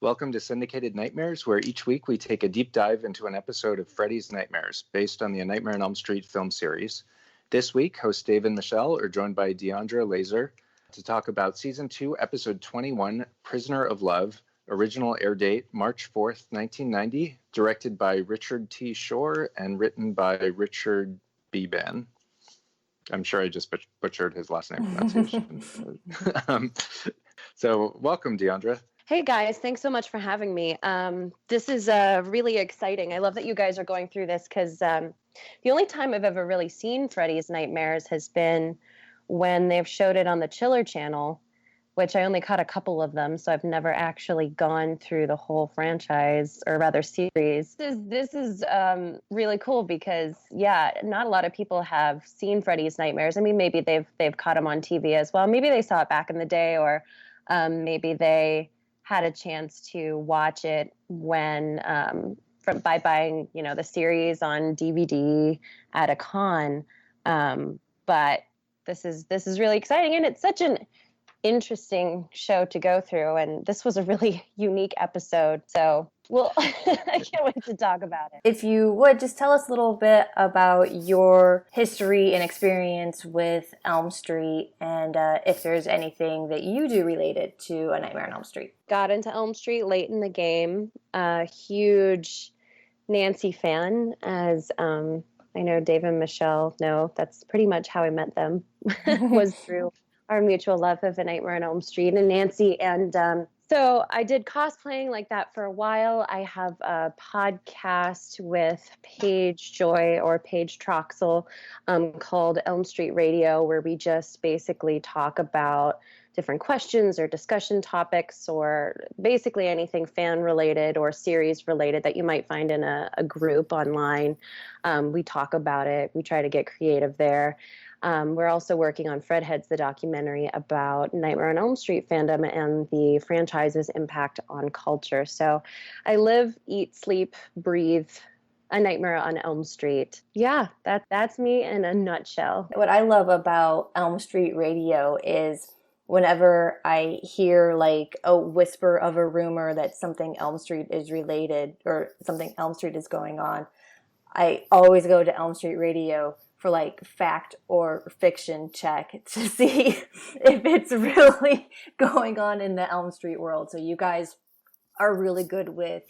Welcome to Syndicated Nightmares, where each week we take a deep dive into an episode of Freddy's Nightmares, based on the Nightmare on Elm Street film series. This week, hosts Dave and Michelle are joined by Diandra Lazor to talk about Season 2, Episode 21, Prisoner of Love, original air date March 4th, 1990, directed by Richard T. Shore and written by Richard B. Ben. I'm sure I just butchered his last name pronunciation. So welcome, Diandra. Hey guys, thanks so much for having me. This is really exciting. I love that you guys are going through this because the only time I've ever really seen Freddy's Nightmares has been when they've showed it on the Chiller channel, which I only caught a couple of them, so I've never actually gone through the whole franchise, or rather series. This is really cool because, yeah, not a lot of people have seen Freddy's Nightmares. I mean, maybe they've caught them on TV as well. Maybe they saw it back in the day, or maybe they had a chance to watch it when by buying, the series on DVD at a con. But this is really exciting, and it's such an interesting show to go through, and this was a really unique episode. So I can't wait to talk about it. If you would, just tell us a little bit about your history and experience with Elm Street, and if there's anything that you do related to A Nightmare on Elm Street. Got into Elm Street late in the game. A huge Nancy fan, as I know Dave and Michelle know. That's pretty much how I met them, was through our mutual love of A Nightmare on Elm Street and Nancy. And so I did cosplaying like that for a while. I have a podcast with Paige Joy or Paige Troxel called Elm Street Radio, where we just basically talk about different questions or discussion topics, or basically anything fan related or series related that you might find in a group online. We talk about it. We try to get creative there. We're also working on Fredheads, the documentary about Nightmare on Elm Street fandom and the franchise's impact on culture. So I live, eat, sleep, breathe A Nightmare on Elm Street. Yeah, that's me in a nutshell. What I love about Elm Street Radio is whenever I hear like a whisper of a rumor that something Elm Street is related or something Elm Street is going on, I always go to Elm Street Radio for like fact or fiction check to see if it's really going on in the Elm Street world. So you guys are really good with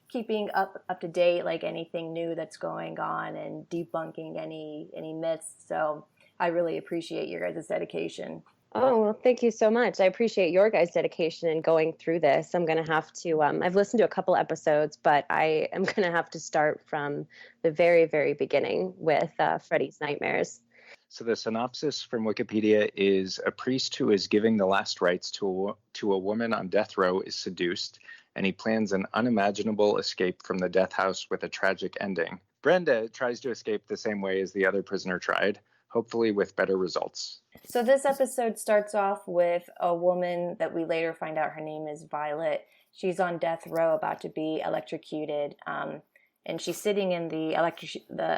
keeping up to date, like anything new that's going on, and debunking any myths. So I really appreciate your guys' dedication. Oh, well, thank you so much. I appreciate your guys' dedication in going through this. I'm going to have to, I've listened to a couple episodes, but I am going to have to start from the very, very beginning with Freddy's Nightmares. So the synopsis from Wikipedia is: a priest who is giving the last rites to a woman on death row is seduced, and he plans an unimaginable escape from the death house with a tragic ending. Brenda tries to escape the same way as the other prisoner tried, hopefully with better results. So this episode starts off with a woman that we later find out her name is Violet. She's on death row, about to be electrocuted, and she's sitting in the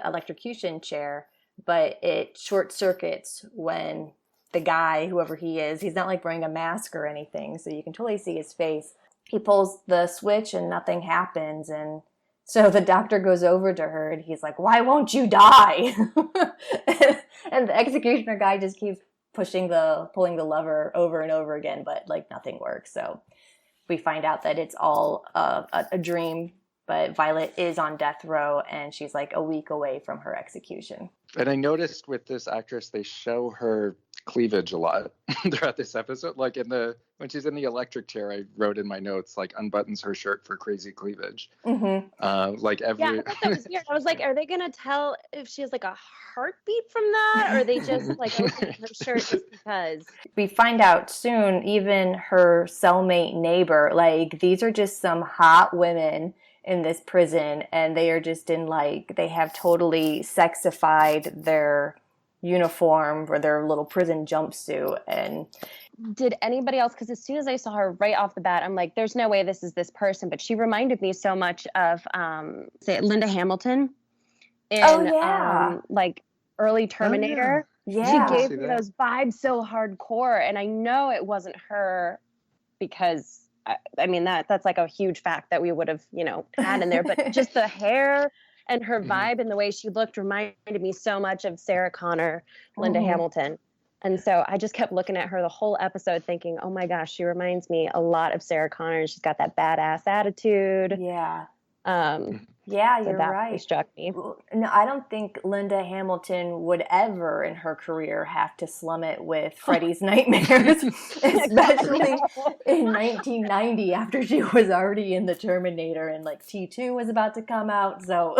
electrocution chair, but it short circuits when the guy, whoever he is, he's not like wearing a mask or anything, so you can totally see his face. He pulls the switch and nothing happens, and so the doctor goes over to her and he's like, "Why won't you die?" And the executioner guy just keeps pulling the lever over and over again, but like nothing works. So we find out that it's all a dream, but Violet is on death row and she's like a week away from her execution. And I noticed with this actress, they show her cleavage a lot throughout this episode. Like when she's in the electric chair, I wrote in my notes, like, unbuttons her shirt for crazy cleavage. Mm-hmm. Yeah, I thought that was weird. I was like, are they gonna tell if she has like a heartbeat from that, or are they just like opening her shirt just because? We find out soon, even her cellmate neighbor, like, these are just some hot women in this prison, and they are just they have totally sexified their uniform or their little prison jumpsuit. And did anybody else, because as soon as I saw her right off the bat, I'm like, there's no way this is this person, but she reminded me so much of Linda Hamilton in like early Terminator. Yeah. She gave me those vibes so hardcore, and I know it wasn't her because I mean, that's like a huge fact that we would have, had in there, but just the hair and her vibe and the way she looked reminded me so much of Sarah Connor, Linda Hamilton. And so I just kept looking at her the whole episode thinking, oh my gosh, she reminds me a lot of Sarah Connor. She's got that badass attitude. Yeah. Yeah, you're that right. Really struck me. No, I don't think Linda Hamilton would ever in her career have to slum it with Freddy's Nightmares, especially in 1990 after she was already in the Terminator and like T2 was about to come out. So,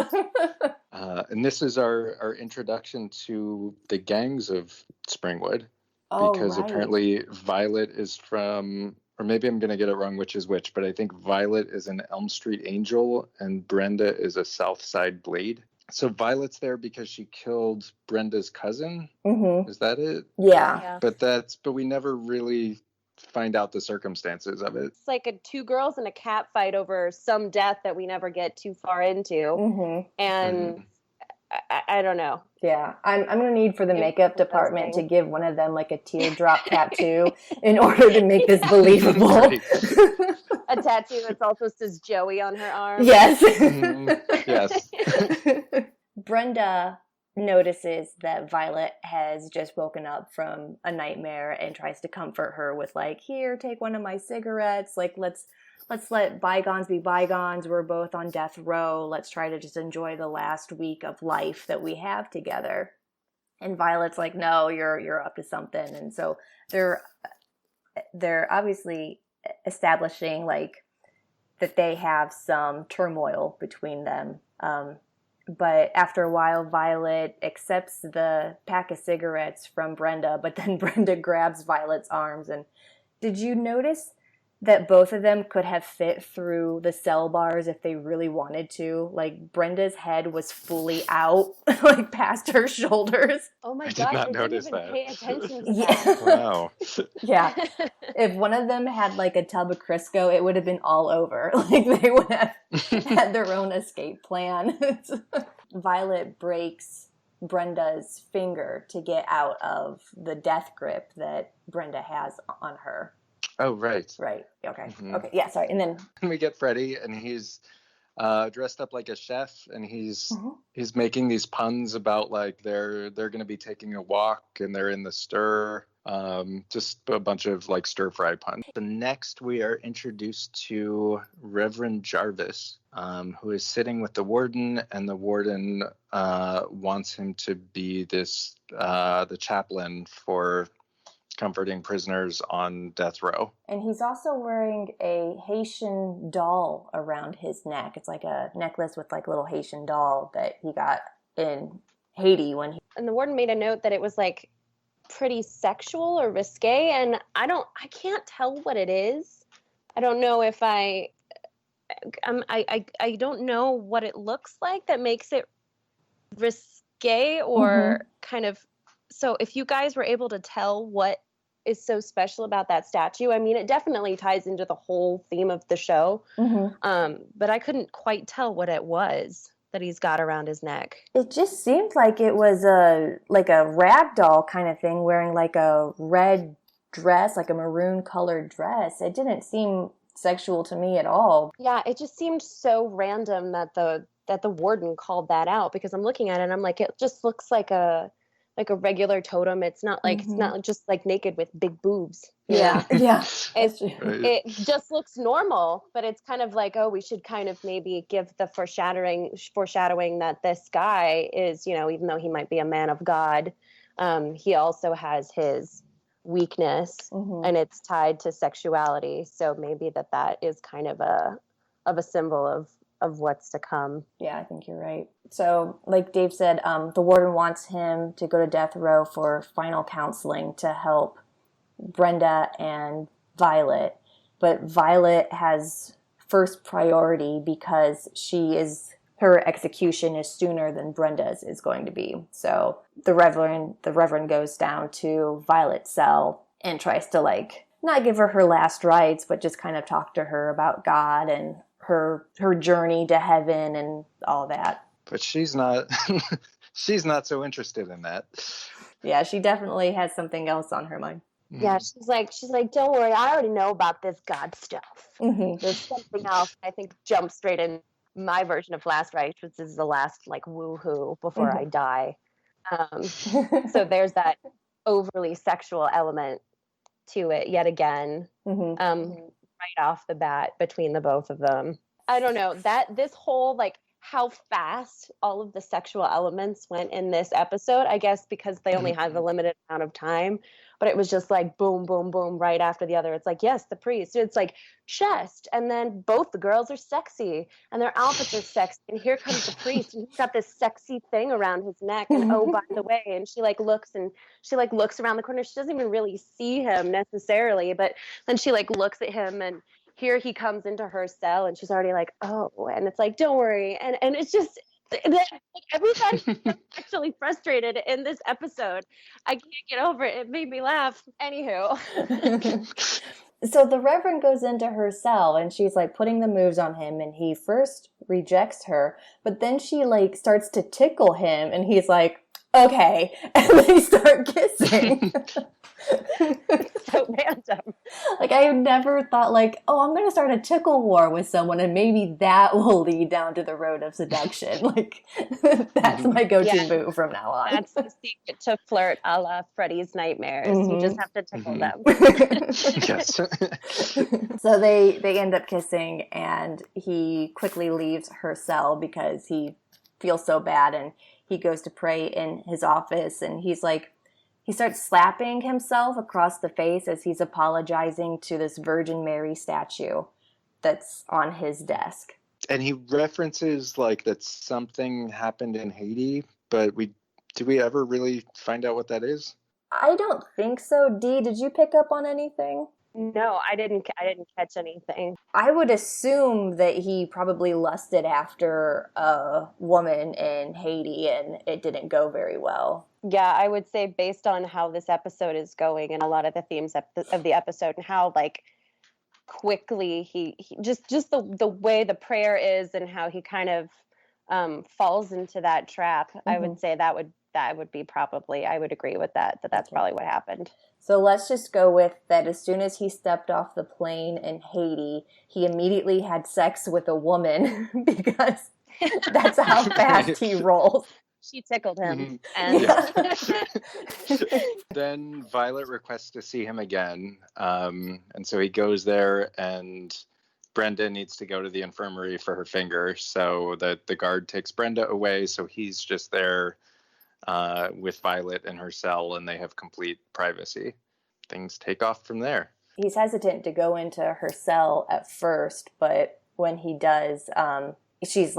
and this is our introduction to the gangs of Springwood, because apparently Violet is from, or maybe I'm going to get it wrong which is which, but I think Violet is an Elm Street Angel and Brenda is a South Side Blade. So Violet's there because she killed Brenda's cousin. Is that it? Yeah. But we never really find out the circumstances of it. It's like two girls and a cat fight over some death that we never get too far into. And I don't know. Yeah, I'm going to need for the makeup department to give one of them like a teardrop tattoo in order to make this believable. A tattoo that also says Joey on her arm. Yes. Yes. Brenda notices that Violet has just woken up from a nightmare and tries to comfort her with like, here, take one of my cigarettes. Like, let's let bygones be bygones. We're both on death row. Let's try to just enjoy the last week of life that we have together. And Violet's like, no, you're up to something. And so they're obviously establishing like that they have some turmoil between them. But after a while, Violet accepts the pack of cigarettes from Brenda, but then Brenda grabs Violet's arms. And did you notice that both of them could have fit through the cell bars if they really wanted to? Like, Brenda's head was fully out, like, past her shoulders. Oh my gosh, I didn't even pay attention to that. Wow. Yeah. If one of them had, like, a tub of Crisco, it would have been all over. Like, they would have had their own escape plan. Violet breaks Brenda's finger to get out of the death grip that Brenda has on her. Oh, right. Right. Okay. Okay. Yeah. Sorry. And then we get Freddy, and he's dressed up like a chef, and he's making these puns about like they're going to be taking a walk, and they're in the stir. Just a bunch of like stir fry puns. The next, we are introduced to Reverend Jarvis, who is sitting with the warden, and the warden wants him to be the chaplain for comforting prisoners on death row. And he's also wearing a Haitian doll around his neck. It's like a necklace with like a little Haitian doll that he got in Haiti And the warden made a note that it was like pretty sexual or risque, and I can't tell what it is. I don't know if I don't know what it looks like that makes it risque or kind of. So if you guys were able to tell what is so special about that statue, I mean, it definitely ties into the whole theme of the show. But I couldn't quite tell what it was that he's got around his neck. It just seemed like it was a rag doll kind of thing, wearing like a red dress, like a maroon colored dress. It didn't seem sexual to me at all. Yeah, it just seemed so random that the warden called that out, because I'm looking at it and I'm like, it just looks like a regular totem. It's not like it's not just like naked with big boobs. Yeah. Yeah. It just looks normal, but it's kind of like, oh, we should kind of maybe give the foreshadowing that this guy is, even though he might be a man of God, he also has his weakness and it's tied to sexuality. So maybe that is kind of a symbol of what's to come. Yeah, I think you're right. So like Dave said, the warden wants him to go to death row for final counseling to help Brenda and Violet. But Violet has first priority because her execution is sooner than Brenda's is going to be. So the Reverend goes down to Violet's cell and tries to like not give her last rites, but just kind of talk to her about God and her journey to heaven and all that. But she's not so interested in that. Yeah, she definitely has something else on her mind. Yeah, she's like, don't worry, I already know about this God stuff. Mm-hmm. There's something else I think jumps straight in my version of Last Rites, which is the last like woohoo before I die. So there's that overly sexual element to it yet again, right off the bat between the both of them. I don't know that this whole like how fast all of the sexual elements went in this episode, I guess because they only had the limited amount of time, but it was just like boom, boom, boom, right after the other. It's like, yes, the priest. It's like chest. And then both the girls are sexy and their outfits are sexy. And here comes the priest and he's got this sexy thing around his neck. And oh, by the way, and she looks around the corner. She doesn't even really see him necessarily, but then she looks at him and here he comes into her cell and she's already like, oh, and it's like, don't worry. And it's just, every time I'm actually frustrated in this episode, I can't get over it. It made me laugh. Anywho. So the Reverend goes into her cell and she's putting the moves on him and he first rejects her, but then she starts to tickle him and he's like, okay. And they start kissing. So random. I never thought oh, I'm going to start a tickle war with someone and maybe that will lead down to the road of seduction. That's my go-to move from now on. That's the secret to flirt a la Freddy's Nightmares. You just have to tickle them. Yes. So they end up kissing and he quickly leaves her cell because he feels so bad and he goes to pray in his office and he starts slapping himself across the face as he's apologizing to this Virgin Mary statue that's on his desk. And he references that something happened in Haiti, but did we ever really find out what that is? I don't think so. Dee, did you pick up on anything? No, I didn't catch anything. I would assume that he probably lusted after a woman in Haiti and it didn't go very well. Yeah, I would say based on how this episode is going and a lot of the themes of the episode and how quickly he just the way the prayer is and how he kind of falls into that trap, I would say that would be probably, I would agree with that's probably what happened. So let's just go with that. As soon as he stepped off the plane in Haiti, he immediately had sex with a woman because that's how fast he rolls. She tickled him. Mm-hmm. And then Violet requests to see him again. And so he goes there and Brenda needs to go to the infirmary for her finger. So the guard takes Brenda away. So he's just there with Violet in her cell and they have complete privacy. Things take off from there. He's hesitant to go into her cell at first, but when he does, she's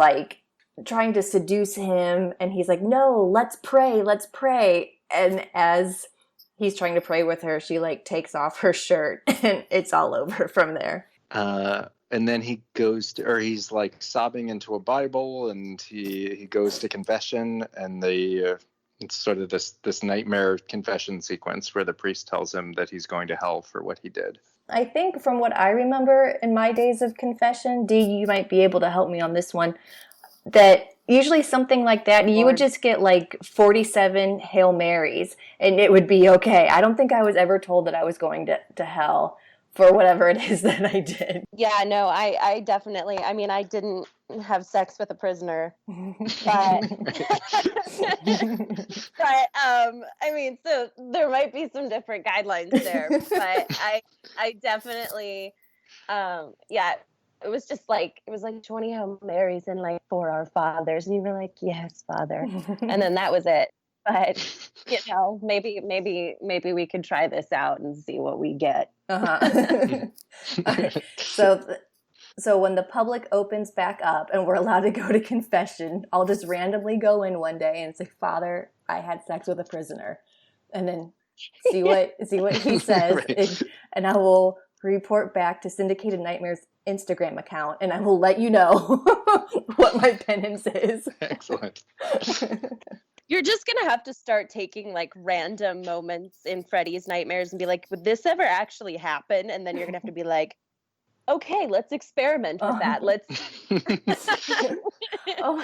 trying to seduce him and he's like, no, let's pray. And as he's trying to pray with her, she takes off her shirt and it's all over from there. And then he goes to, or he's sobbing into a Bible and he goes to confession and it's sort of this nightmare confession sequence where the priest tells him that he's going to hell for what he did. I think from what I remember in my days of confession, Dee, you might be able to help me on this one, that usually something like that, you would just get 47 Hail Marys and it would be okay. I don't think I was ever told that I was going to hell for whatever it is that I did. Yeah, no, I definitely, I didn't have sex with a prisoner, but, so there might be some different guidelines there, but I definitely, it was just it was 20 Hail Marys and 4 Our Fathers, and you were like, yes, Father, and then that was it. But maybe we could try this out and see what we get. Right. So when the public opens back up and we're allowed to go to confession, I'll just randomly go in one day and say, Father, I had sex with a prisoner, and then see what he says, Right. and I will report back to Syndicated Nightmares Instagram account, and I will let you know what my penance is. Excellent. You're just going to have to start taking random moments in Freddy's Nightmares and be like, would this ever actually happen? And then you're going to have to be like, okay, let's experiment with that. Let's Oh,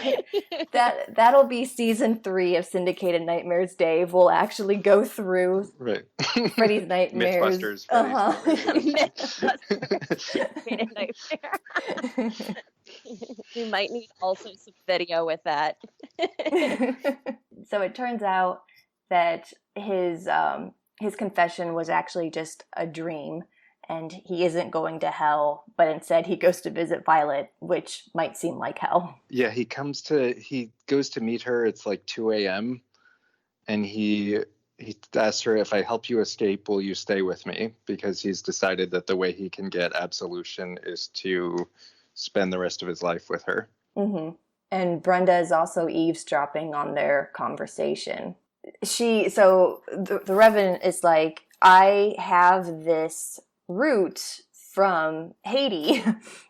that'll be season 3 of Syndicated Nightmares. Dave will actually go through Right. Freddy's nightmares. Mythbusters, Freddy's Syndicated Nightmare. We might need also some video with that. So it turns out that his confession was actually just a dream, and he isn't going to hell, but instead he goes to visit Violet, which might seem like hell. Yeah, he goes to meet her. It's like 2 a.m. and he asks her, if I help you escape, will you stay with me? Because he's decided that the way he can get absolution is to spend the rest of his life with her. Mm-hmm. And Brenda is also eavesdropping on their conversation. The Reverend is like, I have this root from Haiti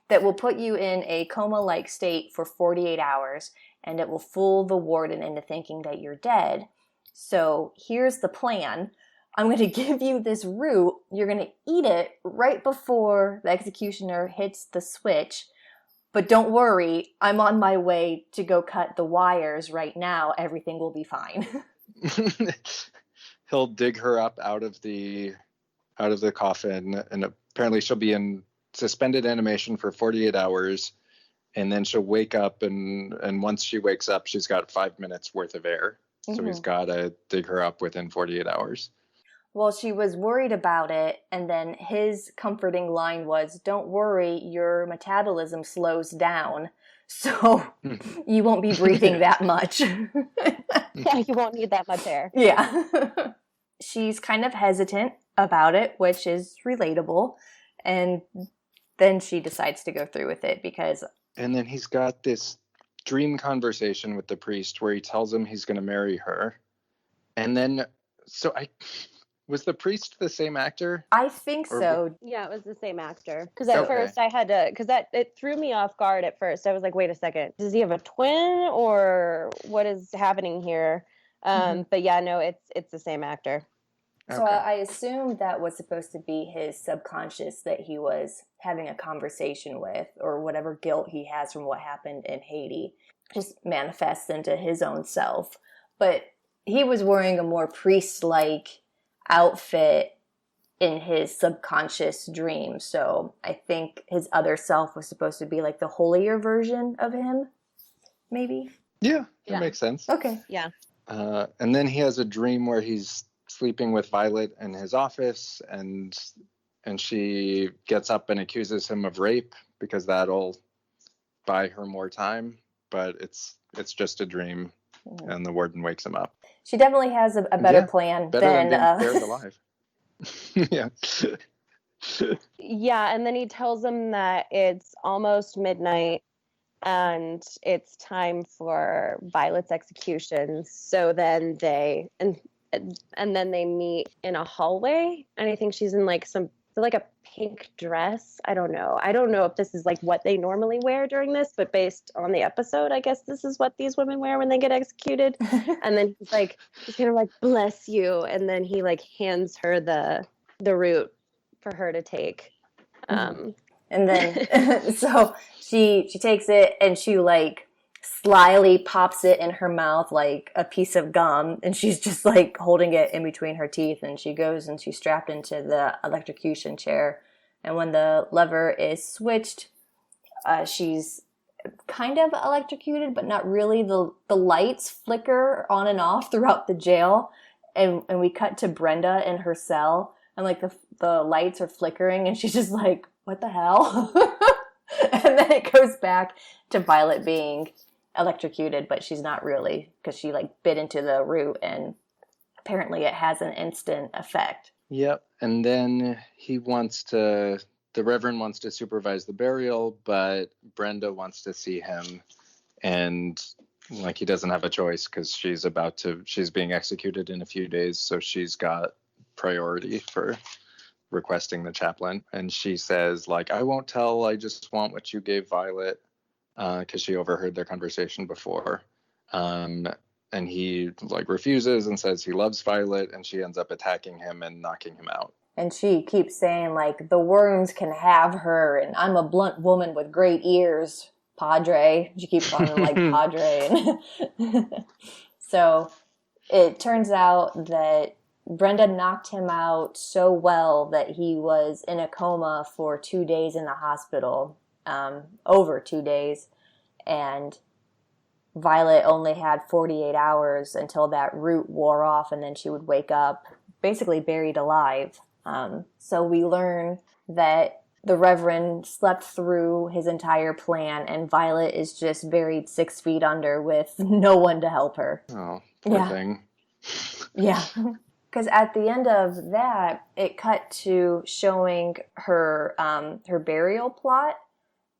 that will put you in a coma-like state for 48 hours, and it will fool the warden into thinking that you're dead. So here's the plan. I'm going to give you this root. You're going to eat it right before the executioner hits the switch. But don't worry, I'm on my way to go cut the wires right now. Everything will be fine. He'll dig her up out of the coffin, and apparently she'll be in suspended animation for 48 hours, and then she'll wake up, and once she wakes up, she's got 5 minutes worth of air. So he's got to dig her up within 48 hours. Well, she was worried about it, and then his comforting line was, don't worry, your metabolism slows down, so you won't be breathing that much. Yeah, you won't need that much air. Yeah. She's kind of hesitant about it, which is relatable, and then she decides to go through with it because... And then he's got this dream conversation with the priest where he tells him he's going to marry her. And then, was the priest the same actor? I think so. Yeah, it was the same actor. Because at first I had to, because it threw me off guard at first. I was like, wait a second, does he have a twin or what is happening here? But yeah, no, it's the same actor. So I assumed that was supposed to be his subconscious that he was having a conversation with, or whatever guilt he has from what happened in Haiti just manifests into his own self. But he was wearing a more priest-like outfit in his subconscious dream. So I think his other self was supposed to be like the holier version of him, maybe? Yeah, that makes sense. Okay. Yeah. And then he has a dream where he's sleeping with Violet in his office, and she gets up and accuses him of rape because that'll buy her more time, but it's just a dream, and the warden wakes him up. She definitely has a better plan than buried alive. Yeah. Yeah, and then he tells him that it's almost midnight and it's time for Violet's execution. So then they and then they meet in a hallway, and I think she's in like a pink dress. I don't know if this is like what they normally wear during this, but based on the episode, I guess this is what these women wear when they get executed. And then he's kind of like, bless you, and then he like hands her the root for her to take. And then so she takes it and she like slyly pops it in her mouth like a piece of gum, and she's just like holding it in between her teeth, and she goes and she's strapped into the electrocution chair, and when the lever is switched, she's kind of electrocuted, but not really. The lights flicker on and off throughout the jail, and we cut to Brenda in her cell, and like the lights are flickering, and she's just like, what the hell? And then it goes back to Violet being electrocuted, but she's not really, because she like bit into the root, and apparently it has an instant effect. Yep. And then the Reverend wants to supervise the burial, but Brenda wants to see him, and like he doesn't have a choice because she's being executed in a few days, so she's got priority for requesting the chaplain. And she says like, I won't tell, I just want what you gave Violet, because she overheard their conversation before. And he like refuses and says he loves Violet, and she ends up attacking him and knocking him out. And she keeps saying like, the worms can have her, and I'm a blunt woman with great ears. Padre. She keeps calling him like Padre. So it turns out that Brenda knocked him out so well that he was in a coma for 2 days in the hospital, over 2 days. And Violet only had 48 hours until that root wore off, and then she would wake up basically buried alive. So we learn that the Reverend slept through his entire plan, and Violet is just buried 6 feet under with no one to help her. Oh, poor thing. Yeah. Because at the end of that, it cut to showing her her burial plot,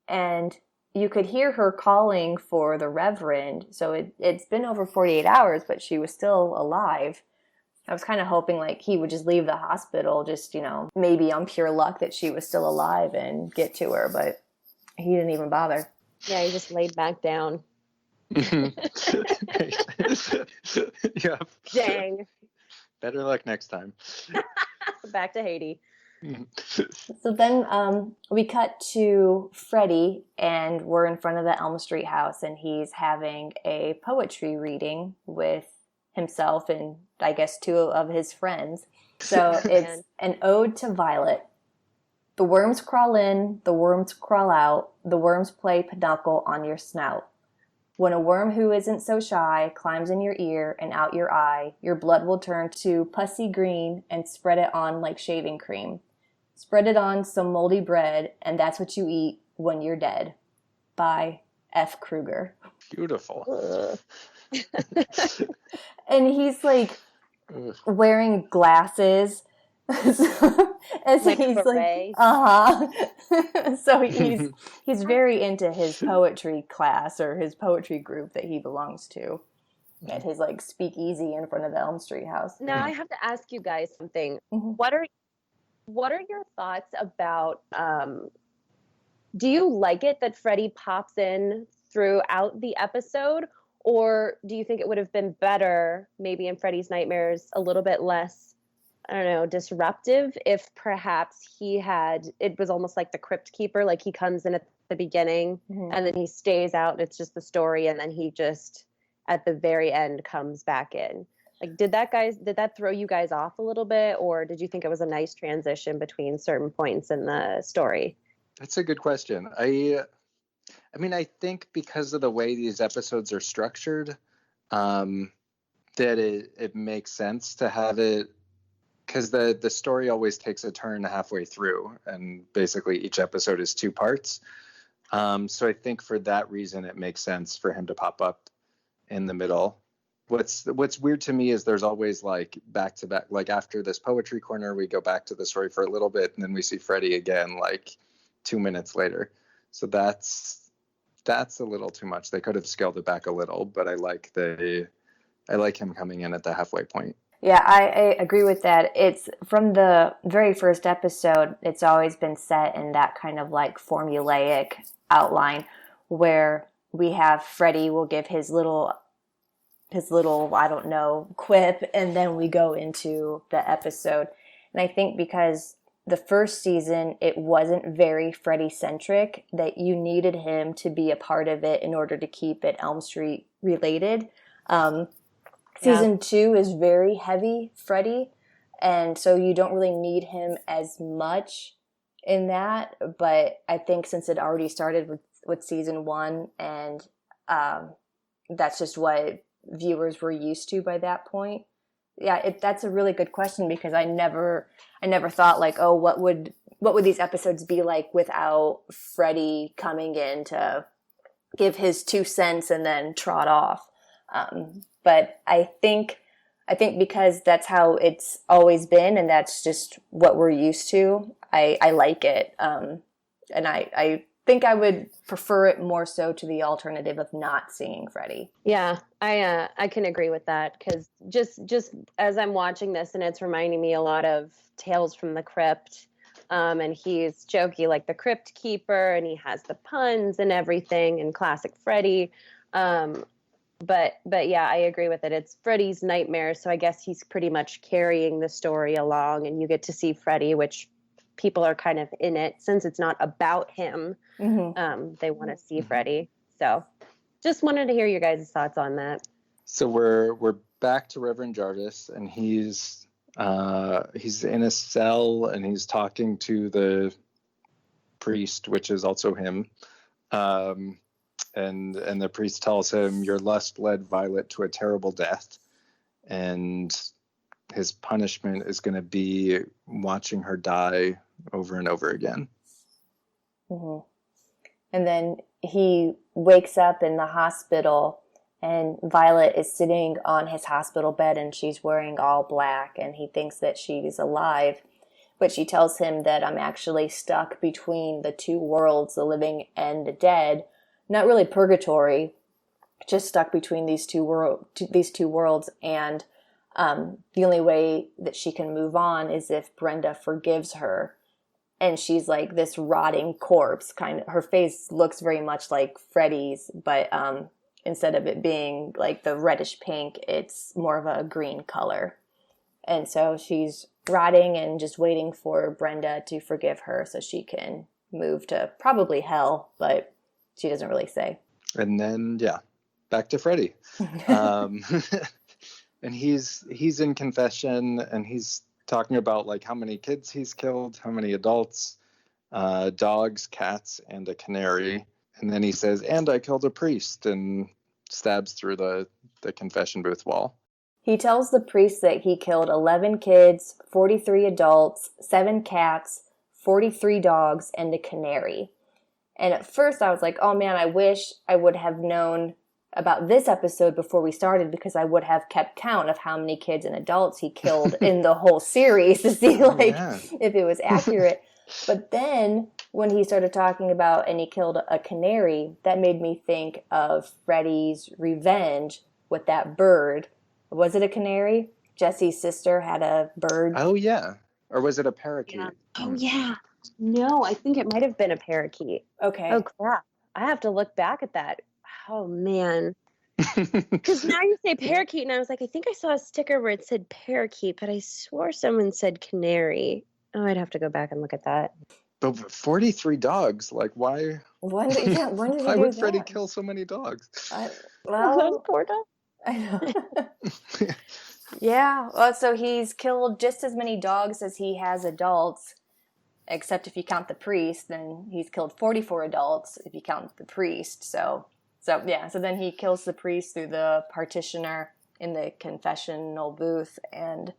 and you could hear her calling for the Reverend. So it's been over 48 hours, but she was still alive. I was kind of hoping like he would just leave the hospital, just, maybe on pure luck that she was still alive and get to her, but he didn't even bother. Yeah, he just laid back down. Yeah. Dang. Better luck next time. Back to Haiti. So then we cut to Freddy, and we're in front of the Elm Street house, and he's having a poetry reading with himself and I guess 2 of his friends. So it's an ode to Violet. The worms crawl in, the worms crawl out, the worms play pinochle on your snout. When a worm who isn't so shy climbs in your ear and out your eye, your blood will turn to pussy green and spread it on like shaving cream. Spread it on some moldy bread, and that's what you eat when you're dead. By F. Kruger. Beautiful. And he's like wearing glasses. As like he's like, So he's very into his poetry class or his poetry group that he belongs to at his like speakeasy in front of the Elm Street house. Now I have to ask you guys something. Mm-hmm. What are your thoughts about do you like it that Freddy pops in throughout the episode, or do you think it would have been better maybe in Freddy's Nightmares a little bit less, I don't know, disruptive if perhaps it was almost like the Crypt Keeper, like he comes in at the beginning and then he stays out and it's just the story, and then he just at the very end comes back in. Like, did that throw you guys off a little bit, or did you think it was a nice transition between certain points in the story? That's a good question. I mean, I think because of the way these episodes are structured, that it makes sense to have it, because the story always takes a turn halfway through, and basically each episode is 2 parts. So I think for that reason, it makes sense for him to pop up in the middle. What's weird to me is there's always like back to back, like after this poetry corner, we go back to the story for a little bit, and then we see Freddy again like 2 minutes later. So that's a little too much. They could have scaled it back a little, but I like him coming in at the halfway point. Yeah, I agree with that. It's from the very first episode, it's always been set in that kind of like formulaic outline where we have Freddy will give his little, I don't know, quip, and then we go into the episode. And I think because the first season, it wasn't very Freddy-centric, that you needed him to be a part of it in order to keep it Elm Street related. Season 2 is very heavy Freddy, and so you don't really need him as much in that. But I think since it already started with season 1, and that's just what viewers were used to by that point. Yeah, that's a really good question, because I never thought like, oh, what would these episodes be like without Freddy coming in to give his 2 cents and then trot off. But I think because that's how it's always been, and that's just what we're used to, I like it. And I think I would prefer it more so to the alternative of not seeing Freddy. Yeah, I can agree with that, because just as I'm watching this, and it's reminding me a lot of Tales from the Crypt, and he's jokey like the Crypt Keeper, and he has the puns and everything, and classic Freddy. But yeah, I agree with it. It's Freddy's Nightmares, so I guess he's pretty much carrying the story along, and you get to see Freddy, which people are kind of in it, since it's not about him. They want to see Freddy. So just wanted to hear your guys' thoughts on that. So we're back to Reverend Jarvis, and he's in a cell, and he's talking to the priest, which is also him. And the priest tells him, "Your lust led Violet to a terrible death, and his punishment is going to be watching her die over and over again." And then he wakes up in the hospital, and Violet is sitting on his hospital bed, and she's wearing all black, and he thinks that she's alive. But she tells him that I'm actually stuck between the two worlds, the living and the dead. Not really purgatory, just stuck between these two worlds. And the only way that she can move on is if Brenda forgives her. And she's like this rotting corpse, kind of. Her face looks very much like Freddy's, but instead of it being like the reddish pink, it's more of a green color. And so she's rotting and just waiting for Brenda to forgive her so she can move to probably hell, but she doesn't really say. And then, back to Freddy. And he's in confession, and he's talking about like how many kids he's killed, how many adults, dogs, cats, and a canary. And then he says, "And I killed a priest," and stabs through the confession booth wall. He tells the priest that he killed 11 kids, 43 adults, 7 cats, 43 dogs, and a canary. And at first I was like, oh man, I wish I would have known about this episode before we started, because I would have kept count of how many kids and adults he killed in the whole series to see if it was accurate. But then when he started talking about, and he killed a canary, that made me think of Freddy's revenge with that bird. Was it a canary? Jesse's sister had a bird. Oh, yeah. Or was it a parakeet? Yeah. Oh, yeah. No, I think it might have been a parakeet. Okay. Oh, crap. I have to look back at that. Oh, man. Because now you say parakeet, and I was like, I think I saw a sticker where it said parakeet, but I swore someone said canary. Oh, I'd have to go back and look at that. But 43 dogs, like why? When did he why would Freddy kill so many dogs? Those poor dogs. I know. Yeah. Well, so he's killed just as many dogs as he has adults, except if you count the priest, then he's killed 44 adults if you count the priest. So then he kills the priest through the partitioner in the confessional booth, and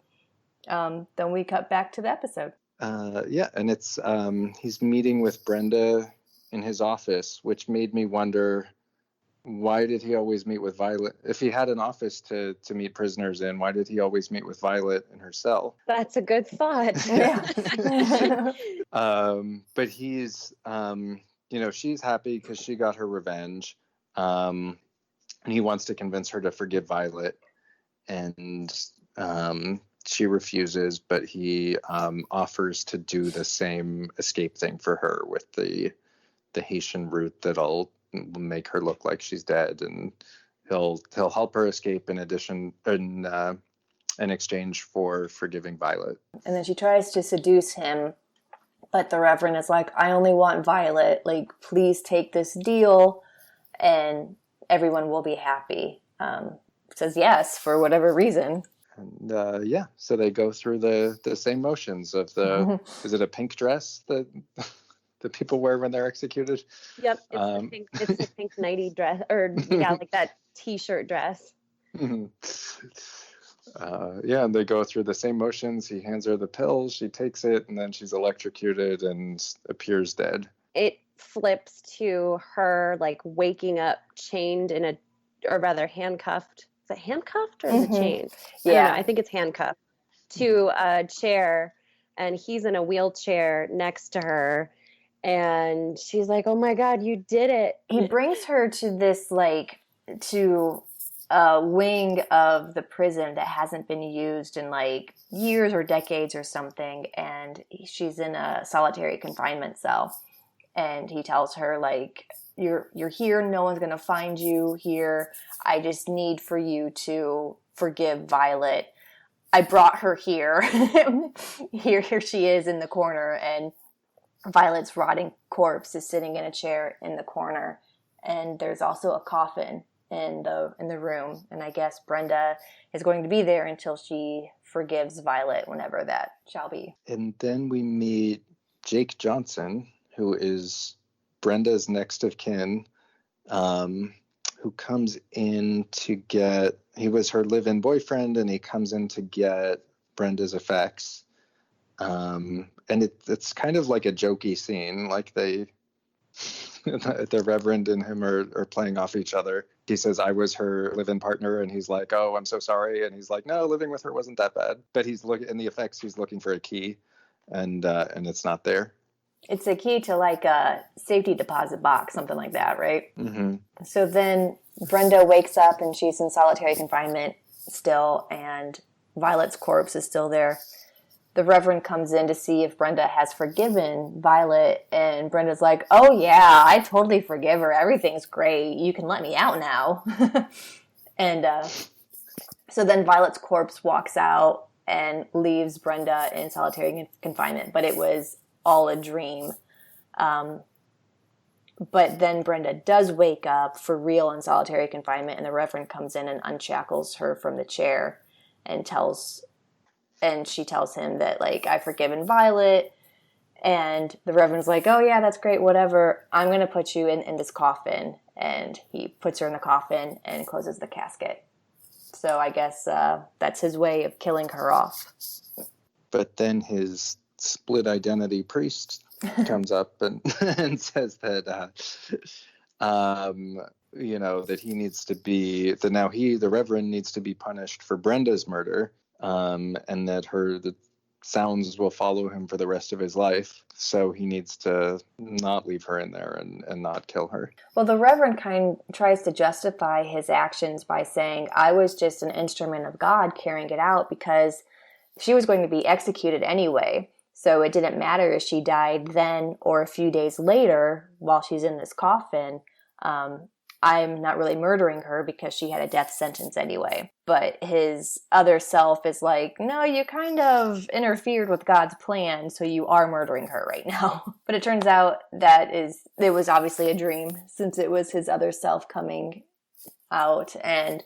then we cut back to the episode. And it's he's meeting with Brenda in his office, which made me wonder, why did he always meet with Violet? If he had an office to meet prisoners in, why did he always meet with Violet in her cell? That's a good thought. But he's, she's happy because she got her revenge. And he wants to convince her to forgive Violet. And she refuses, but he offers to do the same escape thing for her with the Haitian root that'll make her look like she's dead, and he'll help her escape in exchange for forgiving Violet. And then she tries to seduce him, but the Reverend is like, I only want Violet, like, please take this deal and everyone will be happy. Says yes for whatever reason. And so they go through the same motions of is it a pink dress that the people wear when they're executed? Yep, it's the pink nighty dress, or like that t-shirt dress. And they go through the same motions. He hands her the pills, she takes it, and then she's electrocuted and appears dead. It flips to her like waking up chained or rather handcuffed. Is it handcuffed or is it chained? Yeah, I think it's handcuffed to a chair, and he's in a wheelchair next to her. And she's like, oh my God, you did it. He brings her to this, to a wing of the prison that hasn't been used in, years or decades or something. And she's in a solitary confinement cell. And he tells her, you're here. No one's going to find you here. I just need for you to forgive Violet. I brought her here. Here she is in the corner, and Violet's rotting corpse is sitting in a chair in the corner, and there's also a coffin in the room, and I guess Brenda is going to be there until she forgives Violet, whenever that shall be. And then we meet Jake Johnson, who is Brenda's next of kin, who comes in to get, he was her live-in boyfriend, and he comes in to get Brenda's effects. And it's kind of like a jokey scene, like the Reverend and him are playing off each other. He says, I was her live-in partner, and he's like, oh, I'm so sorry. And he's like, no, living with her wasn't that bad. But he's looking in the effects, he's looking for a key, and it's not there. It's a key to like a safety deposit box, something like that, right? Mm-hmm. So then Brenda wakes up and she's in solitary confinement still, and Violet's corpse is still there. The Reverend comes in to see if Brenda has forgiven Violet, and Brenda's like, oh yeah, I totally forgive her. Everything's great. You can let me out now. And so then Violet's corpse walks out and leaves Brenda in solitary confinement, but it was all a dream. But then Brenda does wake up for real in solitary confinement, and the Reverend comes in and unshackles her from the chair and she tells him that, like, I've forgiven Violet. And the Reverend's like, oh yeah, that's great, whatever. I'm going to put you in this coffin. And he puts her in the coffin and closes the casket. So I guess that's his way of killing her off. But then his split identity priest comes up and, and says that, that he needs to be, that now the Reverend needs to be punished for Brenda's murder, and that the sounds will follow him for the rest of his life. So he needs to not leave her in there and not kill her. Well, the Reverend tries to justify his actions by saying, I was just an instrument of God carrying it out, because she was going to be executed anyway. So it didn't matter if she died then or a few days later while she's in this coffin. I'm not really murdering her because she had a death sentence anyway. But his other self is like, no, you kind of interfered with God's plan, so you are murdering her right now. But it turns out it was obviously a dream, since it was his other self coming out. And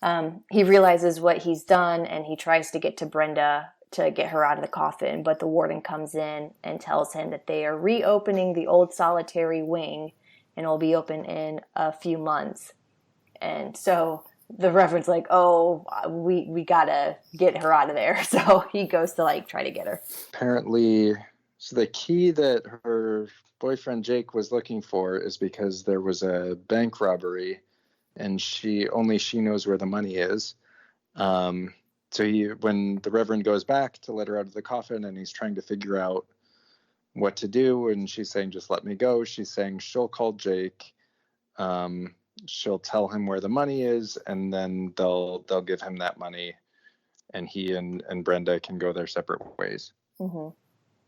he realizes what he's done, and he tries to get to Brenda to get her out of the coffin. But the warden comes in and tells him that they are reopening the old solitary wing, and it'll be open in a few months. And so the Reverend's like, oh, we gotta get her out of there. So he goes to try to get her. Apparently, so the key that her boyfriend Jake was looking for is because there was a bank robbery, and she knows where the money is. So when the Reverend goes back to let her out of the coffin, and he's trying to figure out what to do, and she's saying, just let me go. She's saying she'll call Jake. She'll tell him where the money is, and then they'll give him that money, and he and Brenda can go their separate ways. Mm-hmm.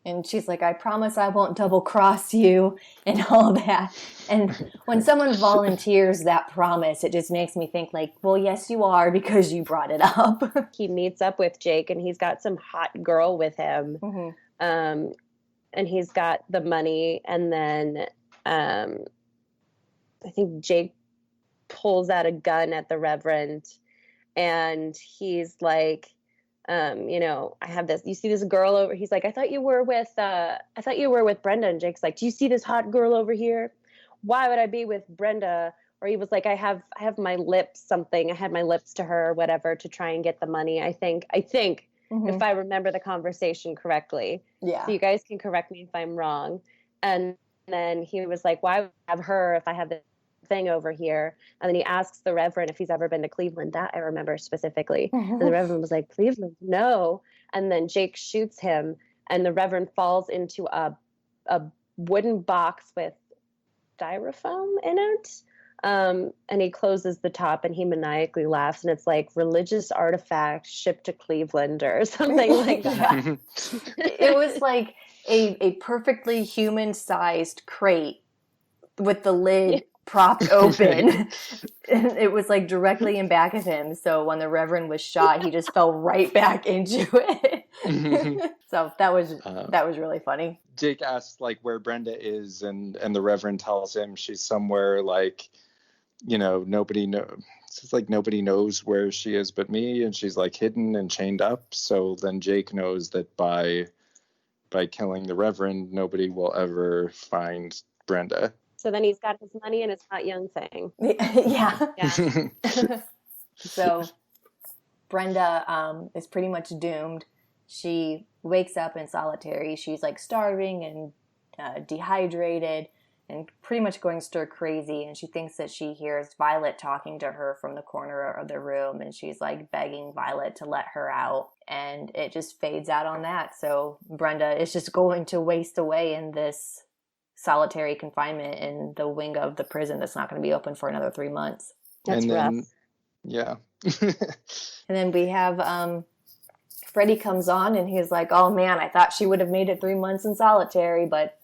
And she's like, I promise I won't double cross you and all that. And when someone volunteers that promise, it just makes me think well, yes, you are, because you brought it up. He meets up with Jake, and he's got some hot girl with him. Mm-hmm. And he's got the money, and then I think Jake pulls out a gun at the Reverend, and he's like, I have this, you see this girl over, he's like, I thought you were with Brenda. And Jake's like, do you see this hot girl over here? Why would I be with Brenda? Or he was like, I have my lips I had my lips to her or whatever to try and get the money. I think mm-hmm. if I remember the conversation correctly. Yeah. So you guys can correct me if I'm wrong. And then he was like, why would I have her if I have this thing over here? And then he asks the Reverend if he's ever been to Cleveland. That I remember specifically. Mm-hmm. And the Reverend was like, Cleveland? No. And then Jake shoots him, and the Reverend falls into a wooden box with styrofoam in it. And he closes the top, and he maniacally laughs, and it's like religious artifact shipped to Cleveland or something like that. It was like a perfectly human-sized crate with the lid propped open. it was like directly in back of him. So when the Reverend was shot, he just fell right back into it. So that was really funny. Jake asks like where Brenda is, and the Reverend tells him she's somewhere like, nobody knows. It's like nobody knows where she is but me, and she's like hidden and chained up. So then Jake knows that by killing the Reverend, nobody will ever find Brenda. So then he's got his money and his hot young thing. Yeah. So Brenda is pretty much doomed. She wakes up in solitary. She's like starving and dehydrated and pretty much going stir crazy. And she thinks that she hears Violet talking to her from the corner of the room. And she's like begging Violet to let her out. And it just fades out on that. So Brenda is just going to waste away in this solitary confinement in the wing of the prison that's not going to be open for another 3 months. That's rough. Yeah. And then we have Freddy comes on and he's like, oh man, I thought she would have made it 3 months in solitary, but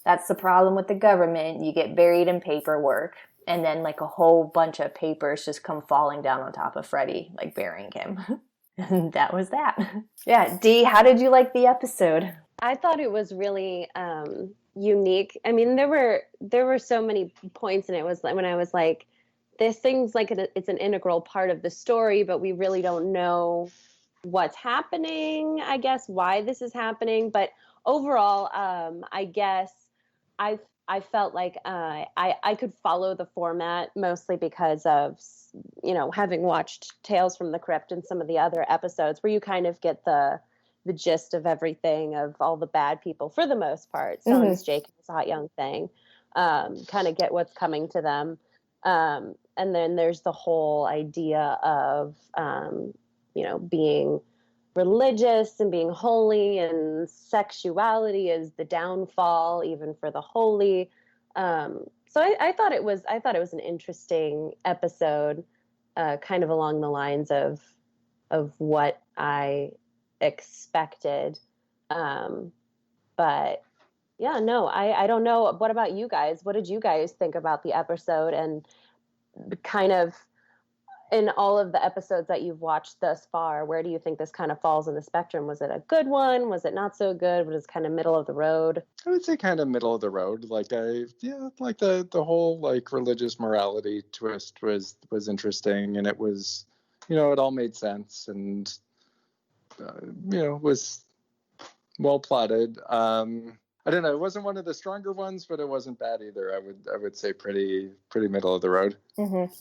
that's the problem with the government. You get buried in paperwork. And then like a whole bunch of papers just come falling down on top of Freddy, like burying him. And that was that. Yeah. Dee, how did you like the episode? I thought it was really unique. I mean, there were so many points, and it was like when I was like, this thing's like it's an integral part of the story, but we really don't know what's happening, I guess, why this is happening. But overall, I guess I felt like I could follow the format mostly because of, having watched Tales from the Crypt and some of the other episodes where you kind of get the gist of everything, of all the bad people for the most part. So is Jake and his hot young thing, kind of get what's coming to them. And then there's the whole idea of, being religious and being holy, and sexuality is the downfall even for the holy. So I thought it was an interesting episode, kind of along the lines of what I expected. But yeah, no, I don't know. What about you guys? What did you guys think about the episode, and kind of in all of the episodes that you've watched thus far, where do you think this kind of falls in the spectrum? Was it a good one? Was it not so good? Was it kind of middle of the road? I would say kind of middle of the road. Like like the whole like religious morality twist was interesting, and it was, it all made sense, and was well plotted. I don't know. It wasn't one of the stronger ones, but it wasn't bad either. I would say pretty middle of the road. Mm-hmm.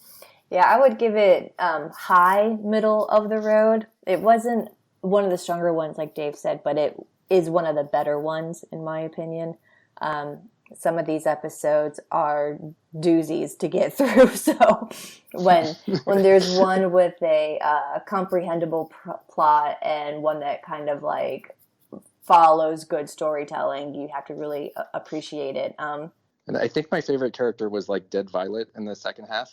Yeah, I would give it high middle of the road. It wasn't one of the stronger ones, like Dave said, but it is one of the better ones, in my opinion. Some of these episodes are doozies to get through. So when there's one with a comprehensible plot and one that kind of like follows good storytelling, you have to really appreciate it. And I think my favorite character was like Dead Violet in the second half,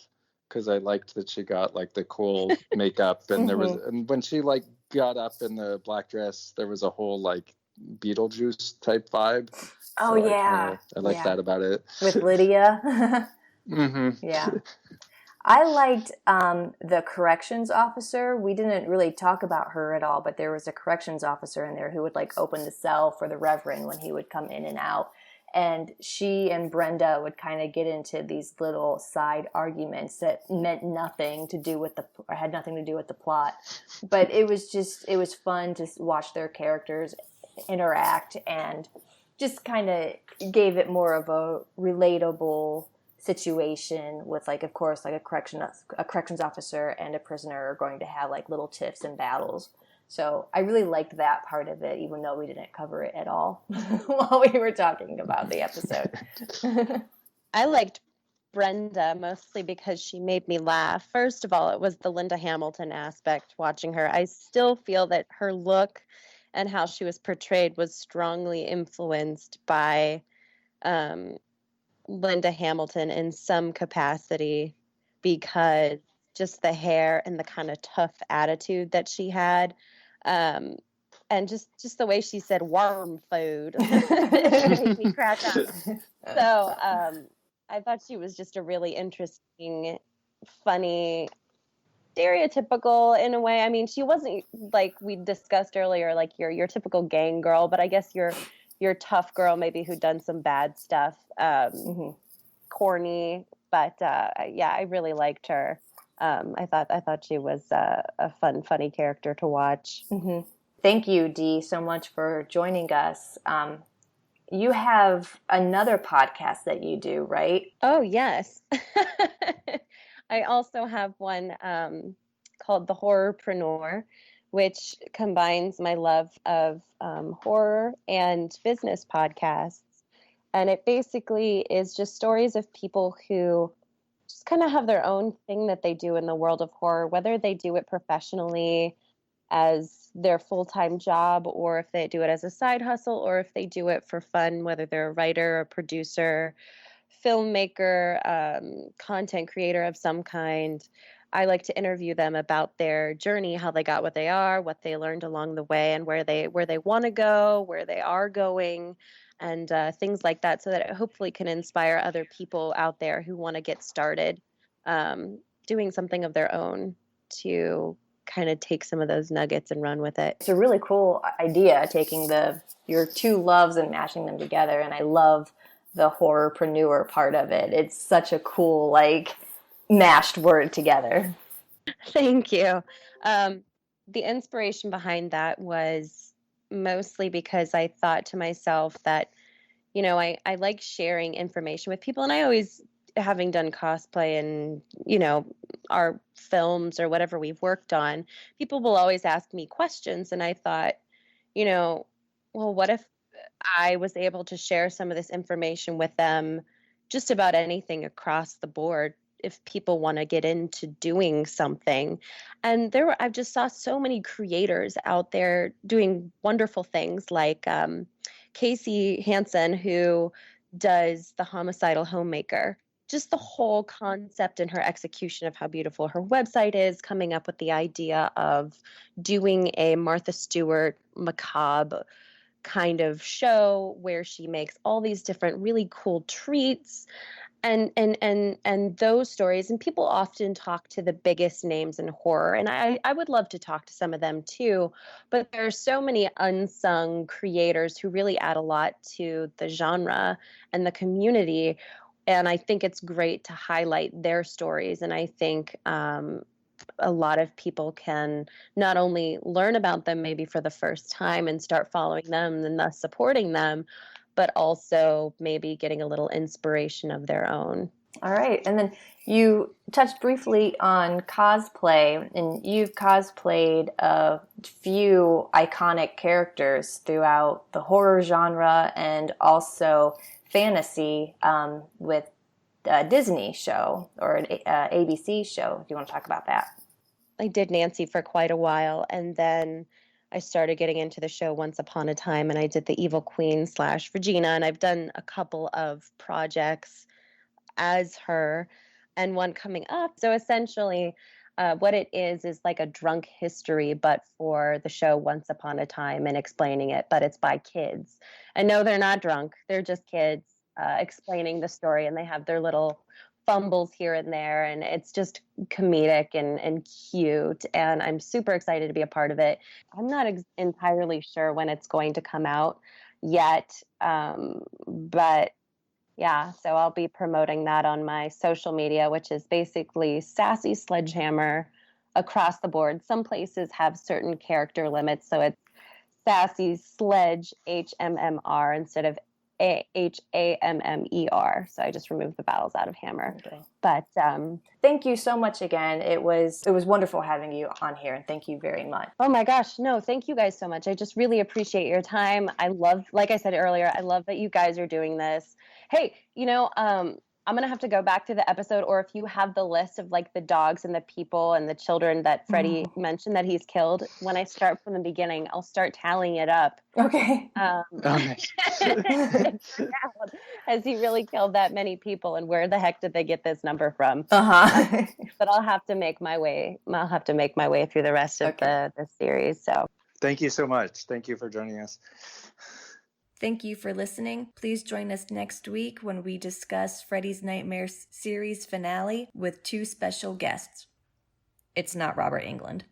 because I liked that she got like the cool makeup, and there was, and when she like got up in the black dress, there was a whole like Beetlejuice type vibe. Oh, so yeah. I like that about it. With Lydia. Mm-hmm. Yeah. I liked the corrections officer. We didn't really talk about her at all, but there was a corrections officer in there who would like open the cell for the Reverend when he would come in and out. And she and Brenda would kind of get into these little side arguments that meant nothing to do with or had nothing to do with the plot. But it was fun to watch their characters interact, and just kind of gave it more of a relatable situation with, like, of course, like a corrections officer and a prisoner are going to have like little tiffs and battles. So I really liked that part of it, even though we didn't cover it at all while we were talking about the episode. I liked Brenda mostly because she made me laugh. First of all, it was the Linda Hamilton aspect watching her. I still feel that her look and how she was portrayed was strongly influenced by Linda Hamilton in some capacity, because just the hair and the kind of tough attitude that she had. And just the way she said worm food made me crack up. So I thought she was just a really interesting funny, stereotypical in a way. I mean, she wasn't, like we discussed earlier, like your typical gang girl, but I guess your tough girl maybe who'd done some bad stuff. Corny, but yeah, I really liked her. I thought she was a fun, funny character to watch. Mm-hmm. Thank you, Dee, so much for joining us. You have another podcast that you do, right? Oh, yes. I also have one called The Horrorpreneur, which combines my love of horror and business podcasts. And it basically is just stories of people who just kind of have their own thing that they do in the world of horror, whether they do it professionally as their full-time job, or if they do it as a side hustle, or if they do it for fun, whether they're a writer, a producer, filmmaker, content creator of some kind. I like to interview them about their journey, how they got what they are, what they learned along the way, and where they want to go, where they are going, and things like that, so that it hopefully can inspire other people out there who want to get started doing something of their own to kind of take some of those nuggets and run with it. It's a really cool idea, taking your two loves and mashing them together, and I love the horrorpreneur part of it. It's such a cool, like, mashed word together. Thank you. The inspiration behind that was mostly because I thought to myself that, I like sharing information with people, and I always, having done cosplay and, our films or whatever we've worked on, people will always ask me questions. And I thought, well, what if I was able to share some of this information with them, just about anything across the board, if people want to get into doing something. And I just saw so many creators out there doing wonderful things, like Casey Hansen, who does The Homicidal Homemaker. Just the whole concept and her execution of how beautiful her website is, coming up with the idea of doing a Martha Stewart macabre kind of show where she makes all these different really cool treats, and those stories. And people often talk to the biggest names in horror, and I would love to talk to some of them too, but there are so many unsung creators who really add a lot to the genre and the community, and I think it's great to highlight their stories. And I think a lot of people can not only learn about them maybe for the first time and start following them and thus supporting them, but also maybe getting a little inspiration of their own. All right. And then you touched briefly on cosplay, and you've cosplayed a few iconic characters throughout the horror genre and also fantasy with a Disney show or an ABC show, if you want to talk about that. I did Nancy for quite a while, and then I started getting into the show Once Upon a Time, and I did the Evil Queen / Regina, and I've done a couple of projects as her and one coming up. So essentially what it is like a drunk history, but for the show Once Upon a Time, and explaining it, but it's by kids. And no, they're not drunk. They're just kids explaining the story, and they have their little fumbles here and there, and it's just comedic and cute, and I'm super excited to be a part of it. I'm not entirely sure when it's going to come out yet, but yeah, so I'll be promoting that on my social media, which is basically Sassy Sledgehammer across the board. Some places have certain character limits, so it's Sassy Sledge HMMR instead of HAMMER. So I just removed the vowels out of hammer. Okay. But thank you so much again. It was wonderful having you on here, and thank you very much. Oh my gosh, no, thank you guys so much. I just really appreciate your time. I love, like I said earlier, I love that you guys are doing this. Hey, I'm going to have to go back to the episode, or if you have the list of like the dogs and the people and the children that Freddy mentioned that he's killed, when I start from the beginning, I'll start tallying it up. Okay. Has he really killed that many people, and where the heck did they get this number from? But I'll have to make my way through the rest of the series. So thank you so much. Thank you for joining us. Thank you for listening. Please join us next week when we discuss Freddy's Nightmares series finale with 2 special guests. It's not Robert Englund.